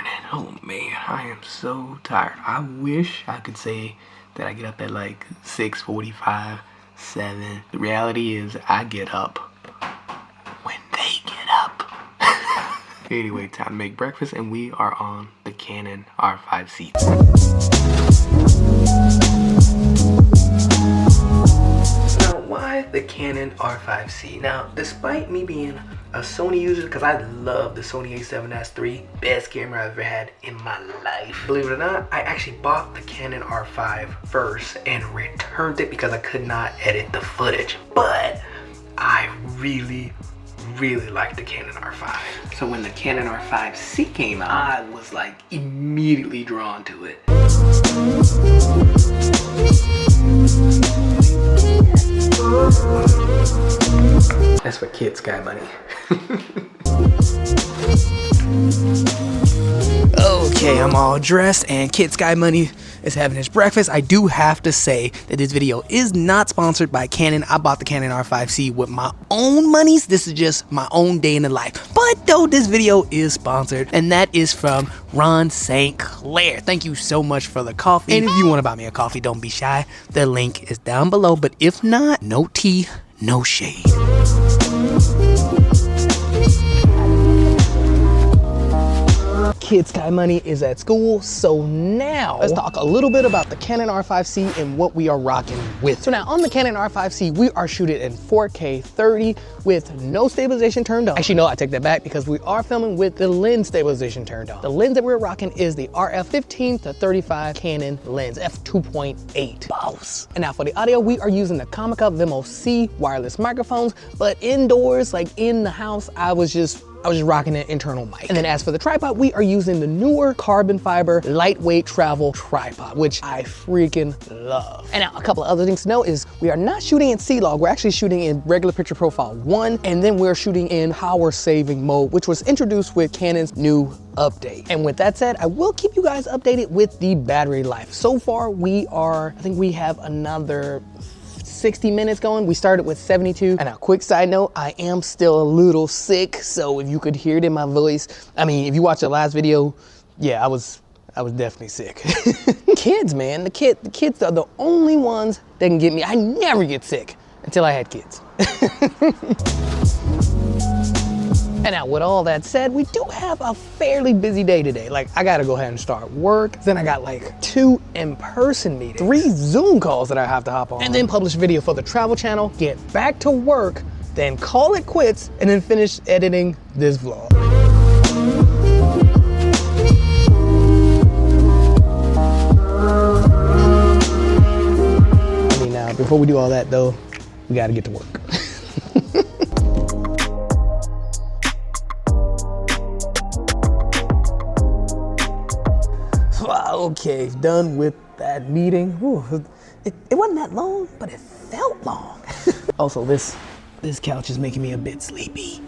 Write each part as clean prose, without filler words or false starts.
morning. Oh man, I am so tired. I wish I could say that I get up at like 6:45, 7. The reality is I get up when they get up. Anyway, time to make breakfast, and we are on the Canon R5C. Now, why the Canon R5C? Now, despite me being a Sony user, because I love the Sony a7S III, best camera I've ever had in my life. Believe it or not, I actually bought the Canon R5 first and returned it because I could not edit the footage. But I really like the Canon R5. So when the Canon R5C came out, I was like immediately drawn to it. That's for kids, Sky Money. Okay, I'm all dressed and Kid Sky Money is having his breakfast. I do have to say that this video is not sponsored by Canon. I bought the Canon R5C with my own monies. This is just my own day in the life. But though this video is sponsored, and that is from Ron St. Clair. Thank you so much for the coffee. And if you want to buy me a coffee, don't be shy. The link is down below. But if not, no tea, no shade. Kid Sky Money is at school, so now let's talk a little bit about the Canon R5C and what we are rocking with. So now on the Canon R5C, we are shooting in 4K 30 with no stabilization turned on. Actually, no, I take that back because we are filming with the lens stabilization turned on. The lens that we're rocking is the RF 15-35 Canon lens, f2.8. Boss. And now for the audio, we are using the Comica Vimo C wireless microphones, but indoors, like in the house, I was just rocking an internal mic. And then as for the tripod, we are using the newer carbon fiber lightweight travel tripod, which I freaking love. And now a couple of other things to know is we are not shooting in C-Log, we're actually shooting in regular picture profile 1, and then we're shooting in power saving mode, which was introduced with Canon's new update. And with that said, I will keep you guys updated with the battery life. So far I think we have another 60 minutes going. We started with 72. And a quick side note, I am still a little sick, so if you could hear it in my voice, I mean, if you watched the last video, yeah, I was definitely sick. Kids, man, the kids are the only ones that can get me. I never get sick until I had kids. And now with all that said, we do have a fairly busy day today. Like, I gotta go ahead and start work. Then I got like 2 in-person meetings, 3 Zoom calls that I have to hop on, and then publish a video for the travel channel, get back to work, then call it quits, and then finish editing this vlog. I mean, now, before we do all that though, we gotta get to work. Okay, done with that meeting. Ooh, it wasn't that long, but it felt long. Also, this couch is making me a bit sleepy.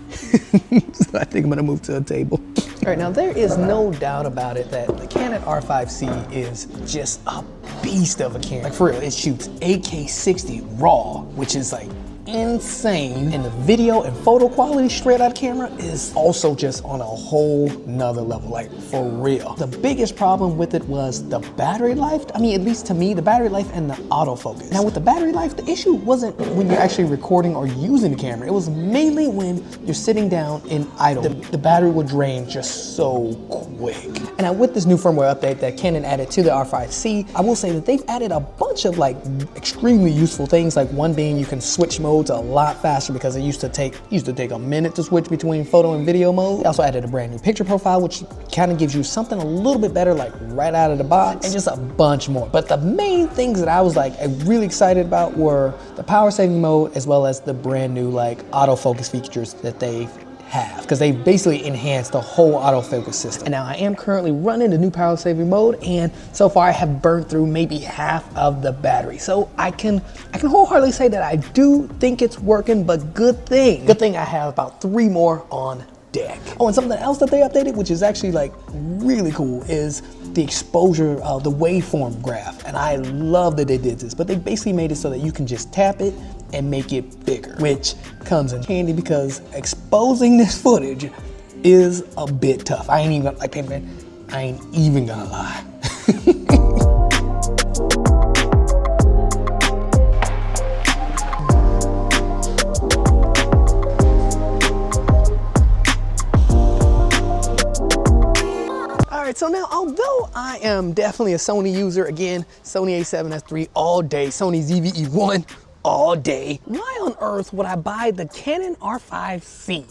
So I think I'm gonna move to a table. All right, now there is no doubt about it that the Canon R5C is just a beast of a camera. Like for real, it shoots 8K 60 RAW, which is like insane, and the video and photo quality straight out of camera is also just on a whole nother level, like for real. The biggest problem with it was the battery life. I mean, at least to me, the battery life and the autofocus. Now with the battery life, the issue wasn't when you're actually recording or using the camera. It was mainly when you're sitting down in idle. The battery would drain just so quick. And now with this new firmware update that Canon added to the R5C, I will say that they've added a bunch of like extremely useful things, like one being you can switch modes a lot faster, because it used to take a minute to switch between photo and video mode. They also added a brand new picture profile, which kind of gives you something a little bit better, like right out of the box, and just a bunch more. But the main things that I was like really excited about were the power saving mode, as well as the brand new like autofocus features that they have, because they basically enhanced the whole autofocus system. And now I am currently running the new power saving mode, and so far I have burned through maybe half of the battery. So I can wholeheartedly say that I do think it's working, but good thing I have about 3 more on deck. Oh, and something else that they updated, which is actually like really cool, is the exposure of the waveform graph. And I love that they did this, but they basically made it so that you can just tap it and make it bigger, which comes in handy because exposing this footage is a bit tough. I ain't even like paying I ain't even gonna lie. Alright, so now although I am definitely a Sony user, again, Sony a7S III all day, Sony ZV-E1 all day, why on earth would I buy the Canon R5C?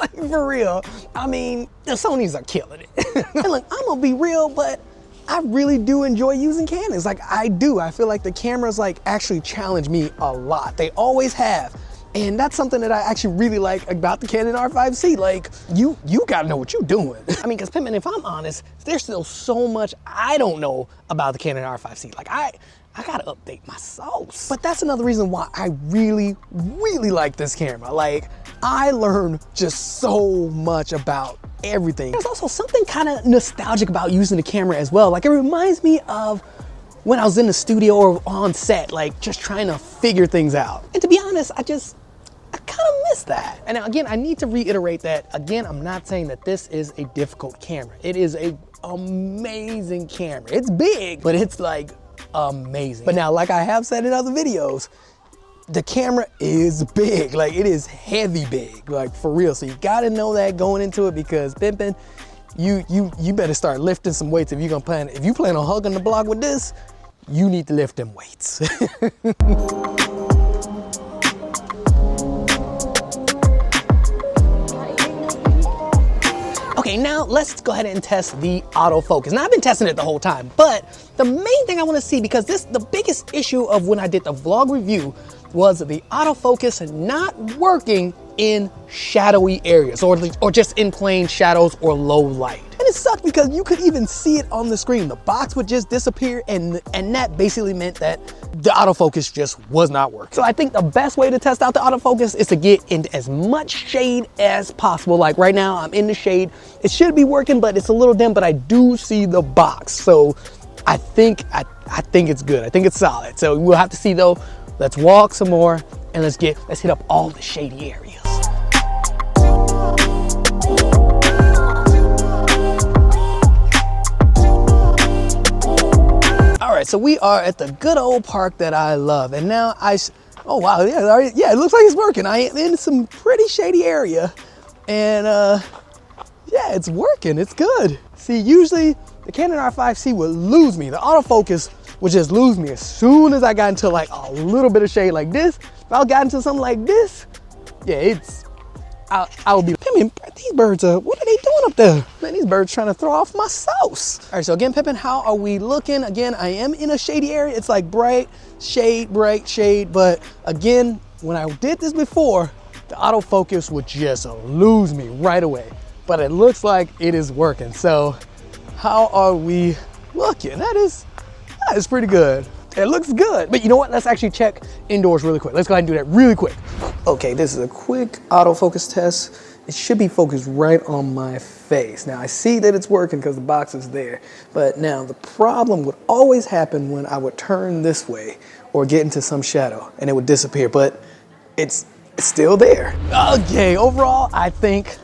Like, for real. I mean, the Sonys are killing it. And look, I'm gonna be real, but I really do enjoy using Canons. Like, I do. I feel like the cameras like actually challenge me a lot. They always have. And that's something that I actually really like about the Canon R5C. Like, you gotta know what you're doing. I mean, cause Pimpin', if I'm honest, there's still so much I don't know about the Canon R5C. Like, I gotta update my sauce. But that's another reason why I really, really like this camera. Like, I learned just so much about everything. There's also something kind of nostalgic about using the camera as well. Like, it reminds me of when I was in the studio or on set, like just trying to figure things out. And to be honest, I kind of miss that. And now again, I need to reiterate that, again, I'm not saying that this is a difficult camera. It is an amazing camera. It's big, but it's like amazing. But now, like I have said in other videos, the camera is big. Like, it is heavy big, like for real. So you gotta know that going into it, because Pimpin', you better start lifting some weights if you plan on hugging the block with this. You need to lift them weights. Okay, now let's go ahead and test the autofocus. Now, I've been testing it the whole time, but the main thing I want to see, because the biggest issue of when I did the vlog review was the autofocus not working in shadowy areas, or just in plain shadows or low light. And it sucked because you could even see it on the screen. The box would just disappear, and that basically meant that the autofocus just was not working. So I think the best way to test out the autofocus is to get into as much shade as possible. Like right now, I'm in the shade. It should be working, but it's a little dim, but I do see the box. So I think it's good. I think it's solid. So we'll have to see though. Let's walk some more and let's hit up all the shady areas. All right, so we are at the good old park that I love. And now oh wow, yeah, it looks like it's working. I am in some pretty shady area, and yeah, it's working, it's good. See, usually the Canon R5C would lose me. The autofocus would just lose me as soon as I got into like a little bit of shade like this. If I got into something like this, yeah, I would be, Pimpin', these birds, what are they doing up there? Man, these birds trying to throw off my sauce. All right, so again, Pimpin', how are we looking? Again, I am in a shady area. It's like bright shade, but again, when I did this before, the autofocus would just lose me right away. But it looks like it is working. So how are we looking? That is pretty good. It looks good. But you know what? Let's actually check indoors really quick. Let's go ahead and do that really quick. Okay, this is a quick autofocus test. It should be focused right on my face. Now I see that it's working because the box is there. But now the problem would always happen when I would turn this way or get into some shadow and it would disappear, but it's still there. Okay, overall, I think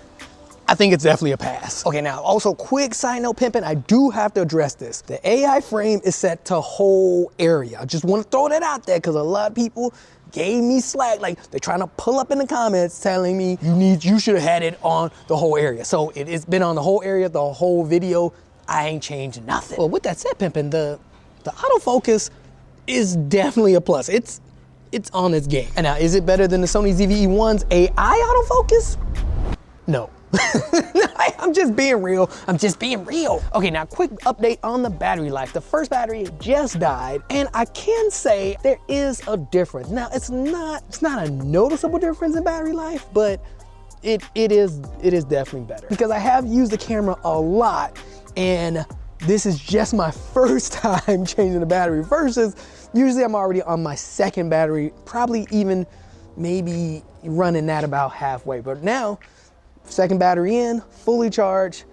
it's definitely a pass. Okay, now also quick side note, Pimpin', I do have to address this. The AI frame is set to whole area. I just want to throw that out there because a lot of people gave me slack. Like, they're trying to pull up in the comments telling me you should have had it on the whole area. So it's been on the whole area, the whole video. I ain't changed nothing. Well, with that said, Pimpin', the autofocus is definitely a plus. It's on its game. And now, is it better than the Sony ZV-E1's AI autofocus? No. I'm just being real. Okay, now quick update on the battery life. The first battery just died, and I can say there is a difference. Now it's not a noticeable difference in battery life, but it is definitely better because I have used the camera a lot, and this is just my first time changing the battery versus usually I'm already on my second battery, probably even maybe running that about halfway. But now, second battery in, fully charged,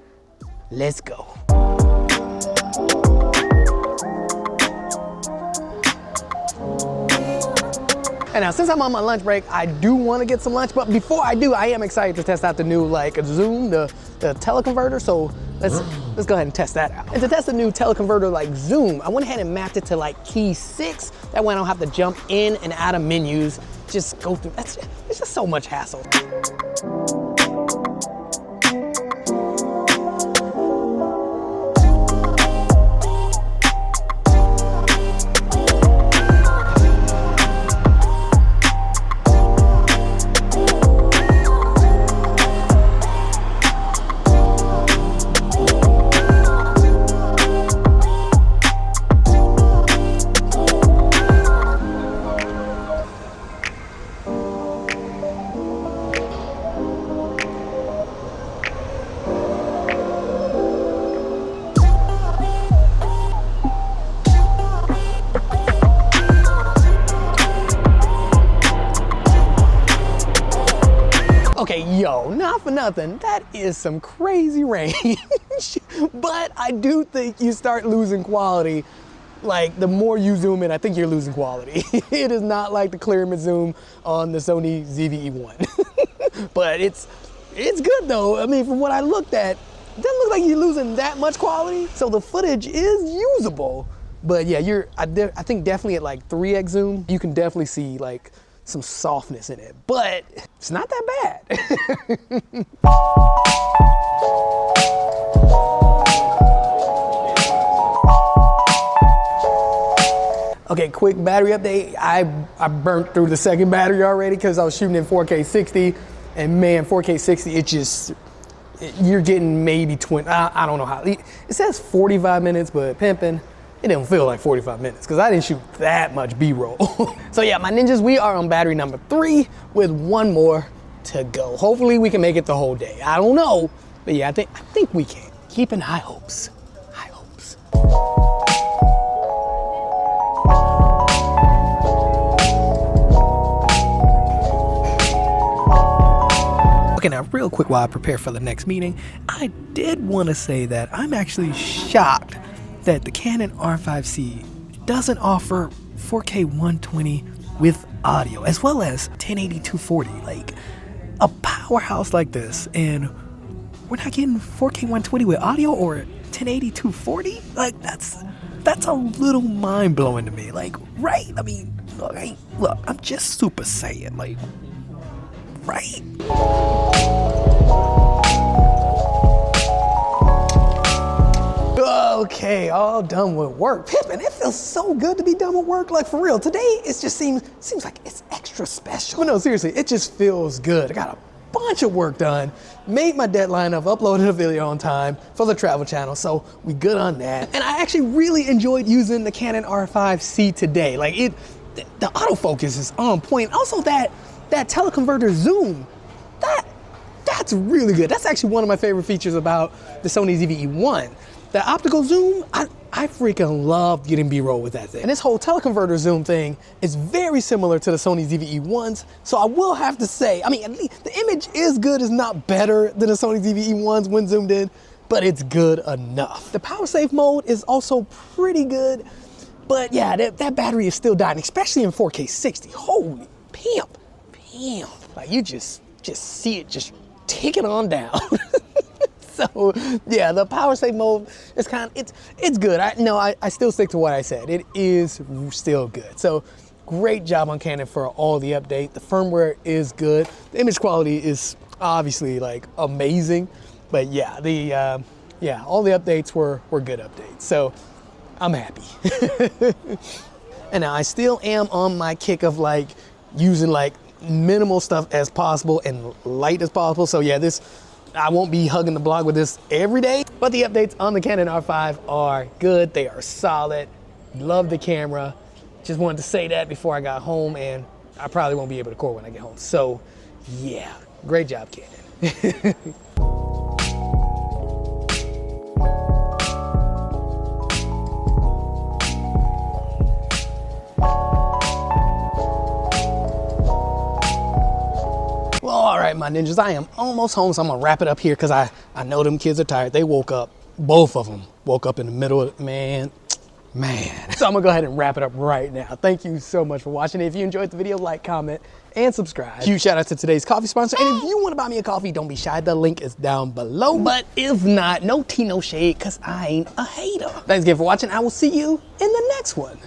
let's go. And now, since I'm on my lunch break, I do want to get some lunch, but before I do, I am excited to test out the new zoom, the Tele-Converter. So let's let's go ahead and test that out. And to test the new Tele-Converter like zoom, I went ahead and mapped it to like key 6. That way I don't have to jump in and out of menus, just go through, it's just so much hassle. Okay, yo, not for nothing, that is some crazy range. But I do think you start losing quality. Like, the more you zoom in, I think you're losing quality. It is not like the clear image zoom on the Sony ZV-E1. But it's good though. I mean, from what I looked at, it doesn't look like you're losing that much quality. So the footage is usable. But yeah, I think definitely at like 3x zoom, you can definitely see like some softness in it, but it's not that bad. Okay, quick battery update. I burnt through the second battery already because I was shooting in 4K 60, and man, 4K 60, you're getting maybe 20, I don't know how. It says 45 minutes, but pimping, it didn't feel like 45 minutes because I didn't shoot that much B-roll. So yeah, my ninjas, we are on battery number 3 with 1 more to go. Hopefully we can make it the whole day. I don't know, but yeah, I think we can. Keeping high hopes. High hopes. Okay, now real quick while I prepare for the next meeting, I did want to say that I'm actually shocked that the Canon R5C doesn't offer 4K 120 with audio, as well as 1080 240. Like, a powerhouse like this, and we're not getting 4K 120 with audio or 1080 240? Like, that's a little mind-blowing to me. Like, right? I mean, look, I'm just Super Saiyan, like, right? Okay, all done with work. Pippin, it feels so good to be done with work. Like, for real, today it just seems like it's extra special. But no, seriously, it just feels good. I got a bunch of work done, made my deadline of uploading a video on time for the travel channel, so we good on that. And I actually really enjoyed using the Canon R5C today. Like, the autofocus is on point. Also, that Tele-Converter zoom, that's really good. That's actually one of my favorite features about the Sony ZV-E1. The optical zoom, I freaking love getting B-roll with that thing. And this whole Tele-Converter zoom thing is very similar to the Sony ZV-E1s, so I will have to say, I mean, at least the image is good, it's not better than the Sony ZV-E1s when zoomed in, but it's good enough. The power save mode is also pretty good, but yeah, that battery is still dying, especially in 4K 60. Holy pimp. Like, you just see it just ticking on down. So yeah, the power save mode is it's good. I still stick to what I said. It is still good. So great job on Canon for all the update. The firmware is good. The image quality is obviously like amazing. But yeah, all the updates were good updates. So I'm happy. And now I still am on my kick of like using like minimal stuff as possible and light as possible. So yeah, I won't be hugging the blog with this every day, but the updates on the Canon R5 are good. They are solid. Love the camera. Just wanted to say that before I got home, and I probably won't be able to record when I get home. So yeah, great job, Canon. Well, all right, my ninjas, I am almost home, so I'm gonna wrap it up here because I know them kids are tired. They woke up, both of them woke up in the middle of, man, Man. So I'm gonna go ahead and wrap it up right now. Thank you so much for watching. If you enjoyed the video, like, comment, and subscribe. Huge shout out to today's coffee sponsor. And if you wanna buy me a coffee, don't be shy. The link is down below. But if not, no tea, no shade, cause I ain't a hater. Thanks again for watching. I will see you in the next one.